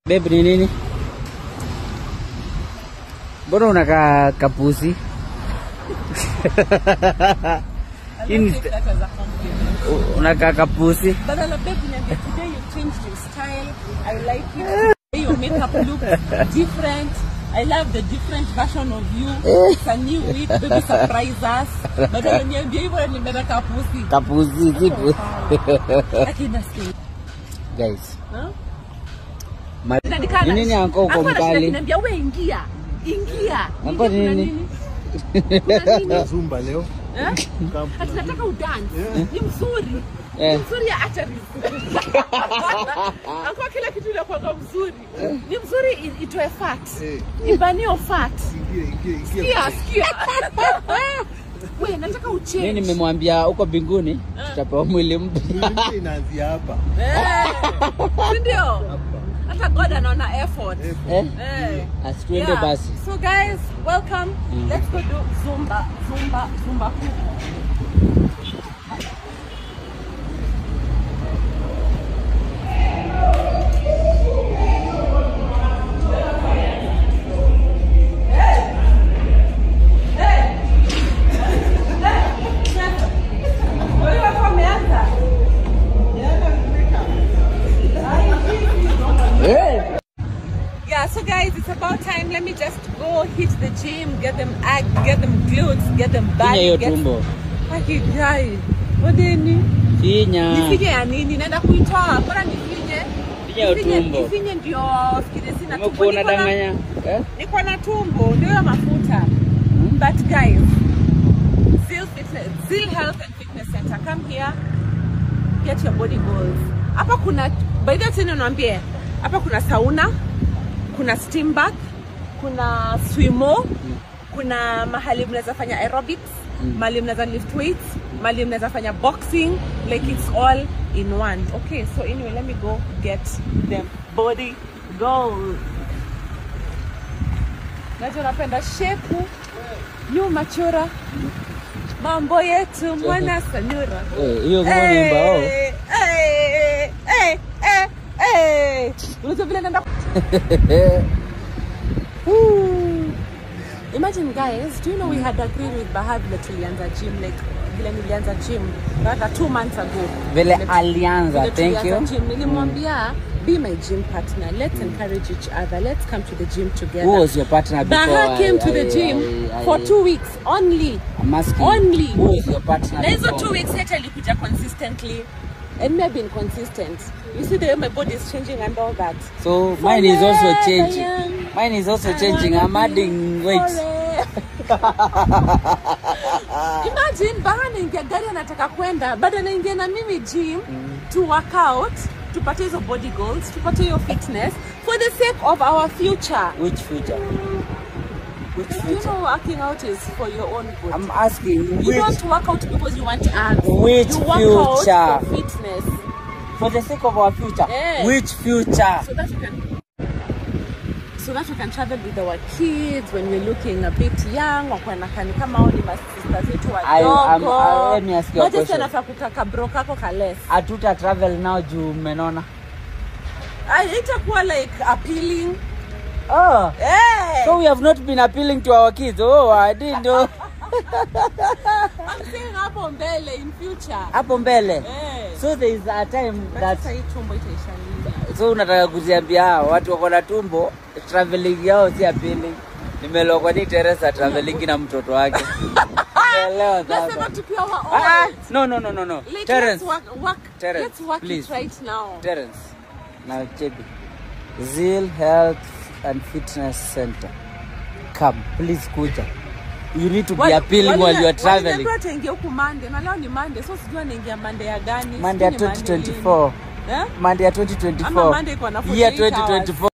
Babe ni nini? Mbona unaka kapusi? Unaka kapusi? Badala babe niambia today you changed your style. I like it. Your makeup looks different. I love the different version of you. It's a new week, baby surprise us. Badala niambia hivyo nimera kapusi. Kapusi zipo. Lakini nasikia. Guys. Huh? Nini anko uko mkali? Niambia wewe ingia. Ingia. Anko nini? Zumba leo. Tunataka udance. Ni mzuri. Ni mzuri ya atari. Anko kila kitu inakuwa mzuri. Ni mzuri itoe fat. Ibanio fat. Ingia. Sikia. Wewe nataka uchange. Mimi nimemwambia uko mbinguni tutapewa mwili mpya. Mwili inaanzia hapa. Ndio. Hata God anaona effort. Asituende basi. So guys, welcome. Let's go do Zumba. Yeah, so guys, it's about time. Let me just go hit the gym, get them abs, get them glutes, get them back. Get tumbo. Akijai. Odeni. Finya. Nifinye ya nini? Naenda kuitoa. Bora nifinye. Finya tumbo. Nifinye ndio fikiri sina tumbo. Umekuona danganya? Niko na tumbo, ndio ya mafuta. But guys, Zeal Health and Fitness Center, come here. Get your body goals. Hapa kuna, by the way niambie, hapa kuna sauna, kuna steam bath, kuna swimo, kuna mahali mnaweza fanya aerobics, mahali mnaweza lift weights, mahali mnaweza fanya boxing, like it's all in one. Okay, so anyway, let me go get them body goals. Najua napenda shepu, nyuma chora, mambo yetu mwana Sanura. Hiyo kama nimba Unajua vile nenda. Imagine guys, do you know we had agreed with Bahad that tulianza gym like vile nilianza gym rather 2 months ago. Vile alianza, thank you. Nilimwambia be my gym partner. Let's encourage each other. Let's come to the gym together. Who was your partner before? Bahad came to the gym for 2 weeks only. I'm asking. Only. Who was your partner? Na hizo 2 weeks yet alikuja consistently. And me have been consistent. You see the way my body is changing and all that. So mine is also changing. Mine is also changing. I'm adding weight. Imagine Bahana ingia gari anataka kwenda, bado anaingia na mimi gym to work out, tupate hizo body goals, tupate hiyo fitness for the sake of our future. Which future? Which future? You know, working out is for your own good. I'm asking. You don't work out because you want abs. Which you work future? out for fitness. For the sake of our future. Yeah. Which future? So that we can travel with our kids when we're looking a bit young, or when kama all my sisters wetu wadogo. Let me ask you a question. What is nafaa kutaka bro kako kales? Atuta travel now juu menona. Itakuwa like appealing. Oh. Hey. So we have not been appealing to our kids. Oh, I didn't know. I'm saying hapo mbele in future. Hapo mbele. Hey. So there is a time that tumbo itaisha nini? So unataka kuziambia watu wako na tumbo traveling yao si appealing. Nimelokwa ni Teresa traveling na mtoto wake. Elewa sasa. Nasema tukiwa wa No. Terence. Let's work please. It right now. Terence. Now Chebi. Zeal Health and Fitness Center. Come, please kuja. You need to be appealing while you are traveling. Wale tuingie huku Monday. Na leo ni Monday. So sijua naingia Monday ya gani? Monday ya 2024. Monday ya 2024. Ama Monday kwa na 48 year 2024.